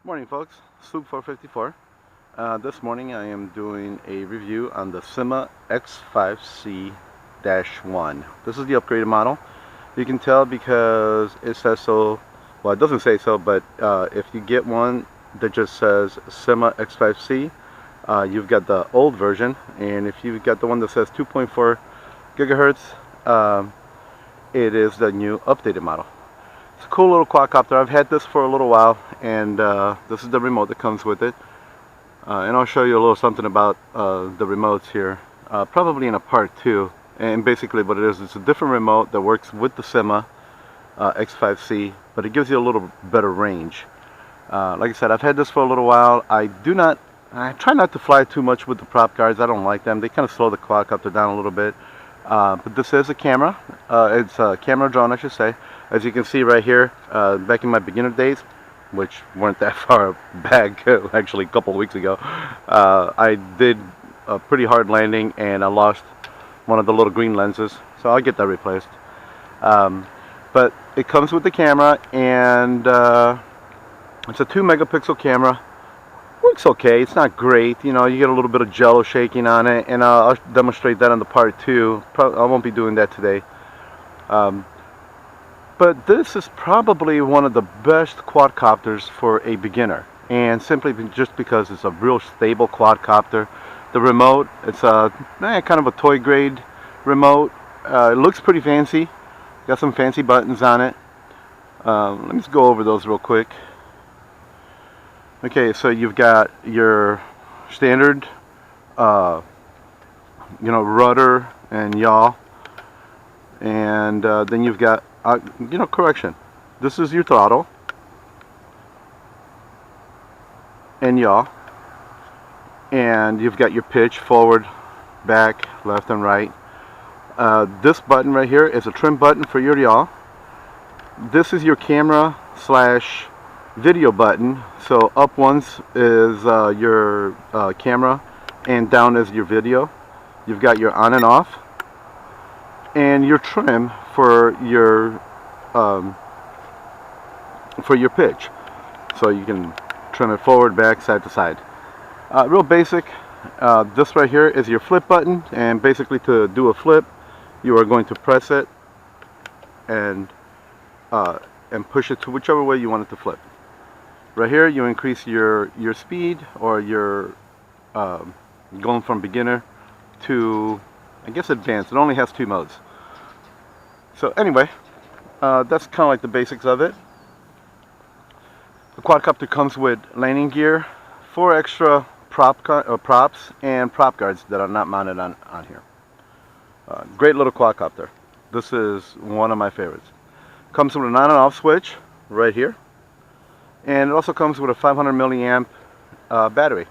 Morning folks, Sloop 454. This morning I am doing a review on the SYMA X5C-1. This is the upgraded model. You can tell because it says so, well it doesn't say so, but if you get one that just says SYMA X5C, you've got the old version, and if you've got the one that says 2.4 gigahertz, it is the new updated model. It's a cool little quadcopter. I've had this for a little while, and this is the remote that comes with it. And I'll show you a little something about the remotes here, probably in a part 2. And basically what it is, it's a different remote that works with the SYMA X5C, but it gives you a little better range. Like I said, I've had this for a little while. I try not to fly too much with the prop guards. I don't like them. They kind of slow the quadcopter down a little bit. But this is a camera. It's a camera drone, I should say. As you can see right here, back in my beginner days, which weren't that far back, actually a couple of weeks ago, I did a pretty hard landing and I lost one of the little green lenses, so I'll get that replaced. But it comes with the camera, and it's a 2 megapixel camera. Works okay. It's not great, you know. You get a little bit of jello shaking on it, and I'll demonstrate that on the part 2. I won't be doing that today. But this is probably one of the best quadcopters for a beginner, and simply just because it's a real stable quadcopter. The remote, it's a kind of a toy grade remote. It looks pretty fancy. Got some fancy buttons on it. Let me just go over those real quick. Okay, so you've got your standard, rudder and yaw, and then you've got, correction. This is your throttle and yaw, and you've got your pitch, forward, back, left, and right. This button right here is a trim button for your yaw. This is your camera slash video button. So up once is your camera, and down is your video. You've got your on and off, and your trim for your pitch. So you can trim it forward, back, side to side. Real basic. This right here is your flip button, and basically to do a flip, you are going to press it and push it to whichever way you want it to flip. Right here, you increase your speed, or your going from beginner to, I guess, advanced. It only has 2 modes. So anyway, that's kind of like the basics of it. The quadcopter comes with landing gear, 4 extra props, and prop guards that are not mounted on here. Great little quadcopter. This is one of my favorites. Comes with an on and off switch right here. And it also comes with a 500 milliamp battery,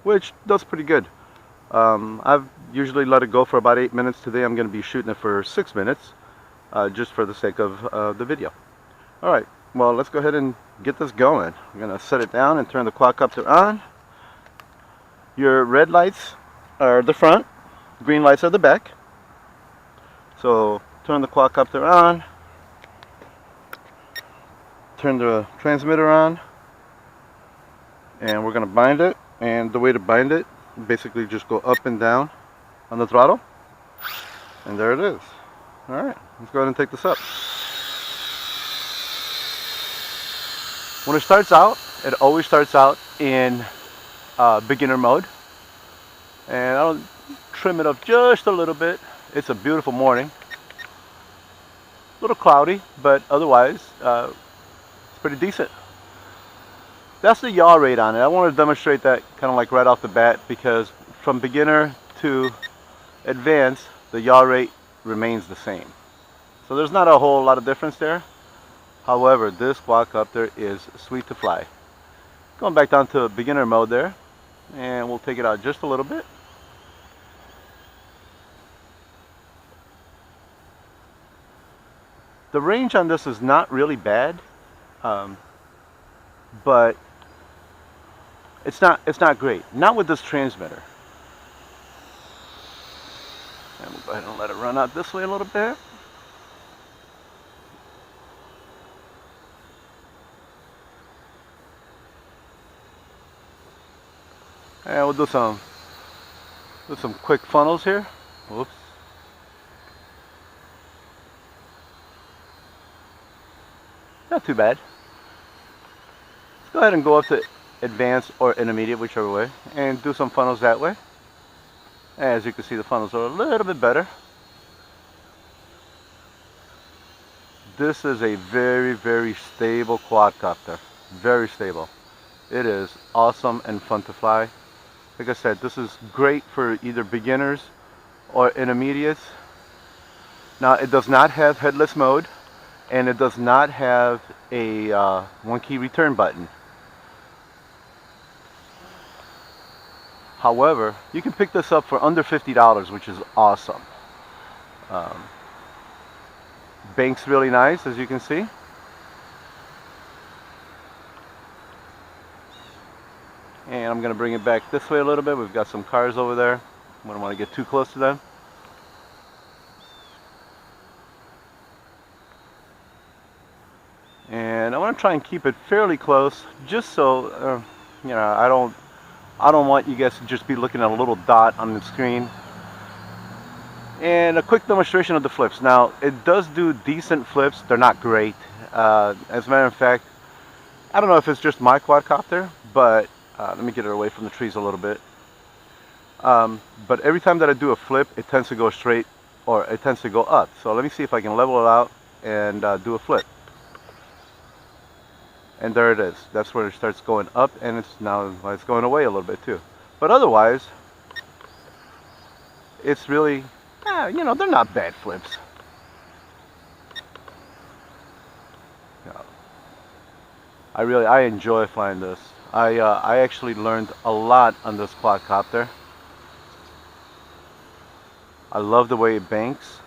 which does pretty good. I've usually let it go for about 8 minutes. Today I'm going to be shooting it for 6 minutes, just for the sake of the video. Alright, well, let's go ahead and get this going. I'm going to set it down and turn the quadcopter on. Your red lights are the front, green lights are the back. So turn the quadcopter on. Turn the transmitter on, and we're going to bind it. And the way to bind it, basically just go up and down on the throttle, and there it is. Alright, let's go ahead and take this up. When it starts out, it always starts out in beginner mode, and I'll trim it up just a little bit. It's a beautiful morning, a little cloudy, but otherwise pretty decent. That's the yaw rate on it. I want to demonstrate that kind of like right off the bat, because from beginner to advanced, the yaw rate remains the same. So there's not a whole lot of difference there. However, this quadcopter is sweet to fly. Going back down to beginner mode there, and we'll take it out just a little bit. The range on this is not really bad. But it's not great. Not with this transmitter. And we'll go ahead and let it run out this way a little bit. And we'll do some quick funnels here. Whoops. Not too bad. Let's go ahead and go up to advanced or intermediate, whichever way, and do some funnels that way. As you can see, the funnels are a little bit better. This is a very, very stable quadcopter. Very stable. It is awesome and fun to fly. Like I said, this is great for either beginners or intermediates. Now, it does not have headless mode, and it does not have a one-key return button. However, you can pick this up for under $50, which is awesome. Bank's really nice, as you can see. And I'm going to bring it back this way a little bit. We've got some cars over there. I don't want to get too close to them. And I want to try and keep it fairly close, just so you know, I don't want you guys to just be looking at a little dot on the screen. And a quick demonstration of the flips. Now, it does do decent flips. They're not great. As a matter of fact, I don't know if it's just my quadcopter, but let me get it away from the trees a little bit. But every time that I do a flip, it tends to go straight, or it tends to go up. So let me see if I can level it out and do a flip. And there it is. That's where it starts going up, and it's going away a little bit too. But otherwise, it's really, you know, they're not bad flips. No. I enjoy flying this. I actually learned a lot on this quadcopter. I love the way it banks.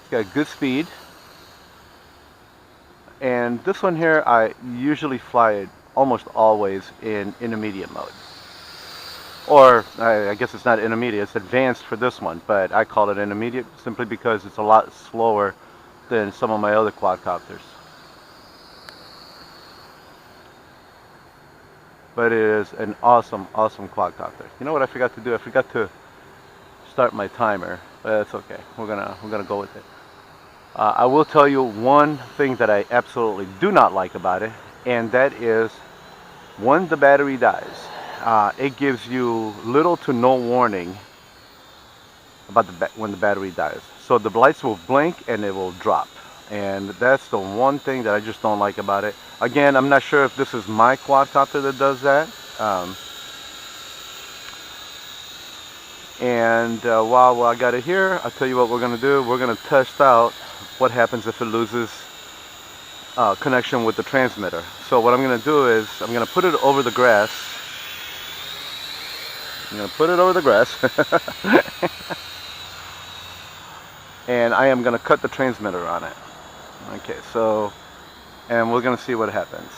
It's got good speed. And this one here, I usually fly it almost always in intermediate mode. Or, I guess it's not intermediate, it's advanced for this one, but I call it intermediate simply because it's a lot slower than some of my other quadcopters. But it is an awesome, awesome quadcopter. You know what I forgot to do? I forgot to start my timer, but that's okay. We're gonna go with it. I will tell you one thing that I absolutely do not like about it, and that is when the battery dies, it gives you little to no warning about when the battery dies. So the lights will blink and it will drop, and that's the one thing that I just don't like about it. Again, I'm not sure if this is my quadcopter that does that. While I got it here, I'll tell you what we're going to do. We're going to test out what happens if it loses connection with the transmitter. So what I'm going to do is I'm going to put it over the grass. I'm going to put it over the grass. And I am going to cut the transmitter on it. Okay, so, and we're going to see what happens.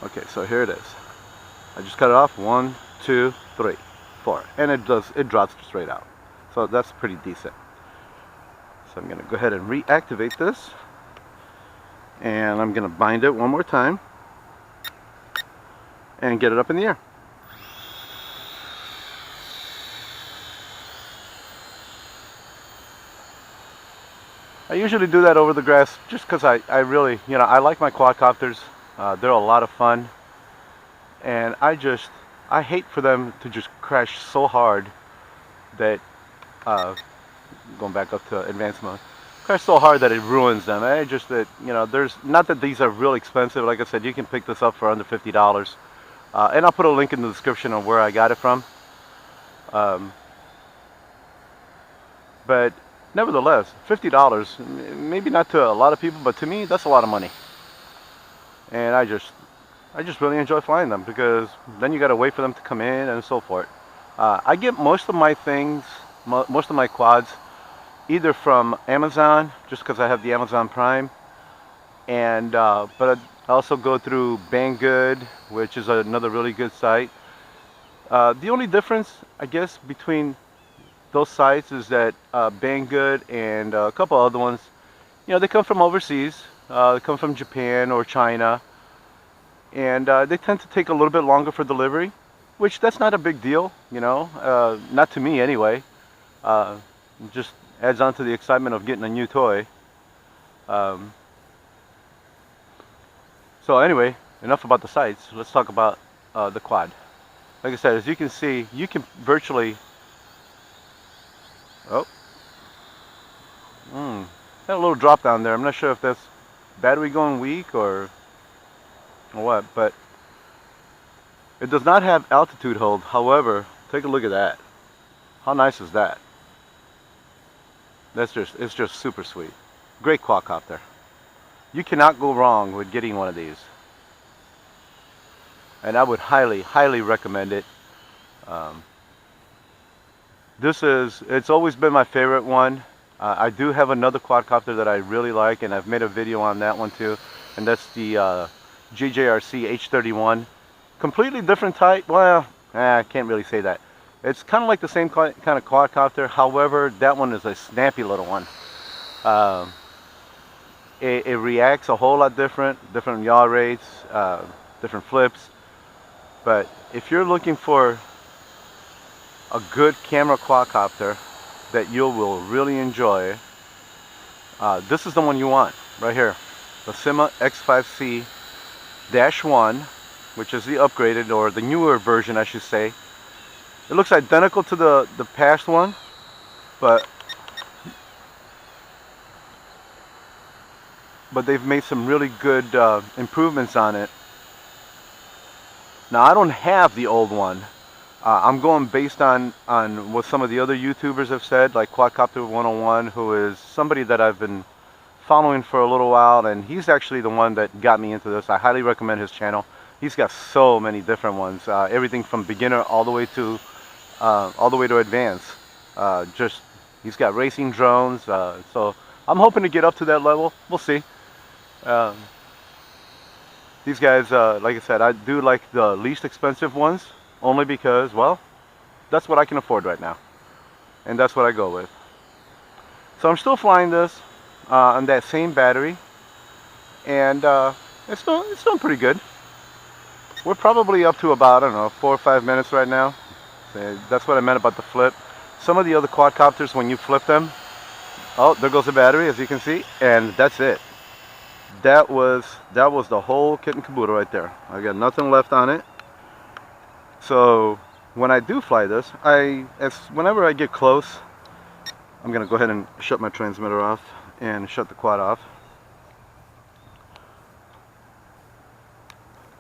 Okay, so here it is. I just cut it off. 1, 2, 3, 4, and it drops straight out. So that's pretty decent. So I'm going to go ahead and reactivate this, and I'm going to bind it one more time and get it up in the air. I usually do that over the grass just because I really, you know, I like my quadcopters. They're a lot of fun, and I hate for them to just crash so hard that going back up to advanced mode, crash so hard that it ruins them. That, you know, there's not that these are real expensive. Like I said, you can pick this up for under $50, and I'll put a link in the description of where I got it from. But nevertheless, $50, maybe not to a lot of people, but to me, that's a lot of money. And I just really enjoy flying them, because then you got to wait for them to come in and so forth. I get most of my things, most of my quads, either from Amazon, just because I have the Amazon Prime, and but I also go through Banggood, which is another really good site. The only difference, I guess, between those sites is that Banggood and a couple other ones, you know, they come from overseas. They come from Japan or China, and they tend to take a little bit longer for delivery, which that's not a big deal, you know, not to me anyway. Just adds on to the excitement of getting a new toy. Um, so anyway, enough about the sights. Let's talk about the quad. Like I said, as you can see, you can virtually, oh, got a little drop down there. I'm not sure if that's battery going weak or what, but it does not have altitude hold. However, take a look at that. How nice is that? It's just super sweet. Great quadcopter. You cannot go wrong with getting one of these. And I would highly, highly recommend it. It's always been my favorite one. I do have another quadcopter that I really like, and I've made a video on that one too, and that's the JJRC H31. Completely different type. Well, I can't really say that. It's kind of like the same kind of quadcopter. However, that one is a snappy little one. It reacts a whole lot different yaw rates, different flips. But if you're looking for a good camera quadcopter that you will really enjoy, this is the one you want right here. The SYMA X5C-1, which is the upgraded, or the newer version I should say. It looks identical to the past one, but they've made some really good improvements on it. Now I don't have the old one. I'm going based on what some of the other YouTubers have said, like Quadcopter 101, who is somebody that I've been following for a little while, and he's actually the one that got me into this. I highly recommend his channel. He's got so many different ones, everything from beginner all the way to advanced. He's got racing drones, so I'm hoping to get up to that level. We'll see. These guys, like I said, I do like the least expensive ones, only because, well, that's what I can afford right now, and that's what I go with. So I'm still flying this on that same battery, and it's doing pretty good. We're probably up to about, I don't know, 4 or 5 minutes right now. So that's what I meant about the flip. Some of the other quadcopters, when you flip them, oh, there goes the battery, as you can see, and that's it. That was the whole kit and caboodle right there. I got nothing left on it. So when I do fly this, whenever I get close, I'm gonna go ahead and shut my transmitter off and shut the quad off.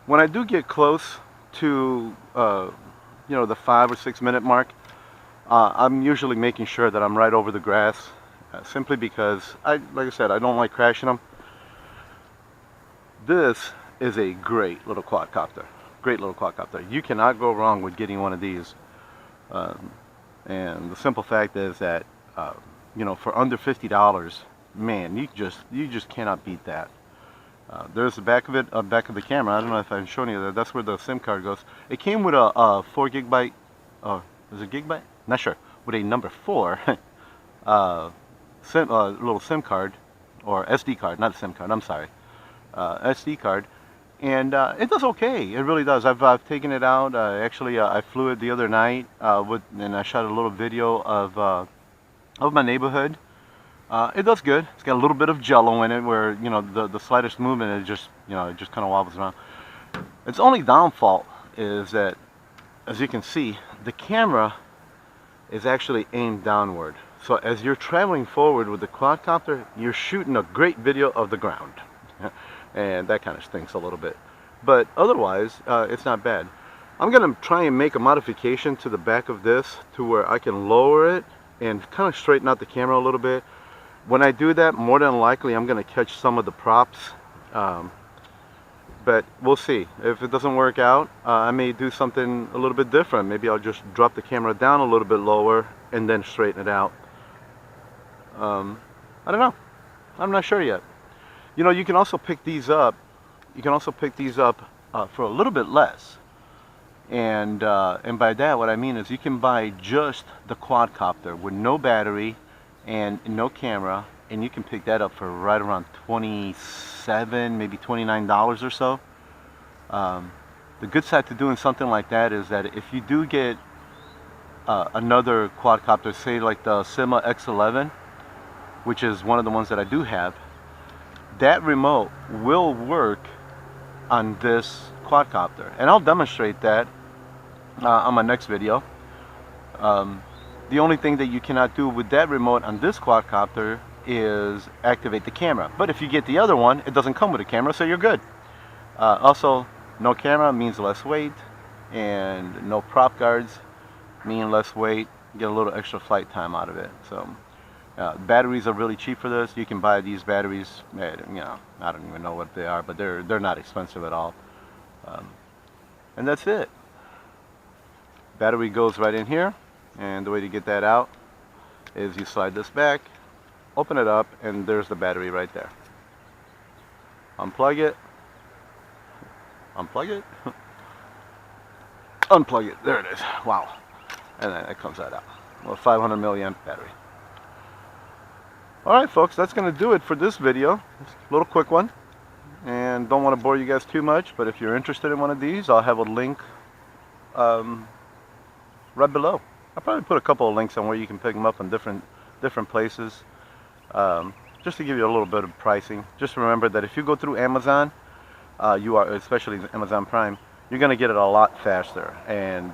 When I do get close to you know, the 5 or 6 minute mark, I'm usually making sure that I'm right over the grass, simply because like I said, I don't like crashing them. This is a great little quadcopter. Great little quadcopter. You cannot go wrong with getting one of these. And the simple fact is that you know, for under $50, man, you just cannot beat that. There's the back of it, back of the camera. I don't know if I'm showing you that. That's where the SIM card goes. It came with a 4 gigabyte, is it gigabyte? Not sure. With a number 4 little SIM card, or SD card, not a SIM card. I'm sorry, SD card, and it does okay. It really does. I've taken it out. Actually, I flew it the other night and I shot a little video of my neighborhood. It does good. It's got a little bit of jello in it, where, you know, the slightest movement, it just kind of wobbles around. Its only downfall is that, as you can see, the camera is actually aimed downward. So as you're traveling forward with the quadcopter, you're shooting a great video of the ground. And that kind of stinks a little bit. But otherwise, it's not bad. I'm going to try and make a modification to the back of this to where I can lower it and kind of straighten out the camera a little bit. When I do that, more than likely I'm going to catch some of the props, but we'll see. If it doesn't work out, I may do something a little bit different. Maybe I'll just drop the camera down a little bit lower and then straighten it out. I don't know. I'm not sure yet. You know, you can also pick these up. You can also pick these up for a little bit less. And by that, what I mean is you can buy just the quadcopter with no battery and no camera, and you can pick that up for right around $27, maybe $29 or so. The good side to doing something like that is that if you do get another quadcopter, say like the SYMA X11, which is one of the ones that I do have, that remote will work on this quadcopter, and I'll demonstrate that on my next video. The only thing that you cannot do with that remote on this quadcopter is activate the camera, but if you get the other one, it doesn't come with a camera, so you're good. Also, no camera means less weight, and no prop guards mean less weight. Get a little extra flight time out of it. So batteries are really cheap for this. You can buy these batteries, you know, I don't even know what they are, but they're not expensive at all. And that's it. Battery goes right in here, and the way to get that out is you slide this back, open it up, and there's the battery right there. Unplug it, unplug it, unplug it, there it is. Wow. And then it comes right out. Well, 500 milliamp battery. Alright folks, that's going to do it for this video. It's a little quick one, and don't want to bore you guys too much, but if you're interested in one of these, I'll have a link right below. I'll probably put a couple of links on where you can pick them up in different places, just to give you a little bit of pricing. Just remember that if you go through Amazon, you are, especially Amazon Prime, you're going to get it a lot faster. And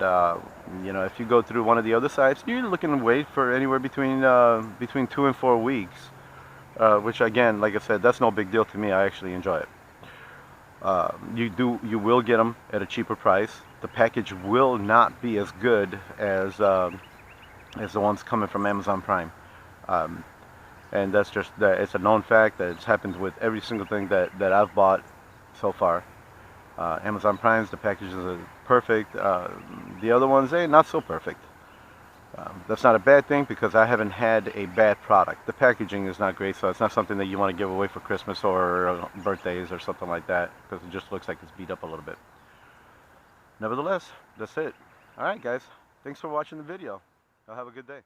you know, if you go through one of the other sites, you're looking to wait for anywhere between 2 and 4 weeks, which again, like I said, that's no big deal to me. I actually enjoy it. You will get them at a cheaper price. The package will not be as good as the ones coming from Amazon Prime, and that's just that. It's a known fact that it's happened with every single thing that I've bought so far. Amazon Prime's, the packages are perfect. The other ones, not so perfect. That's not a bad thing, because I haven't had a bad product. The packaging is not great, so it's not something that you want to give away for Christmas or birthdays or something like that, because it just looks like it's beat up a little bit. Nevertheless, that's it. Alright guys, thanks for watching the video. Y'all have a good day.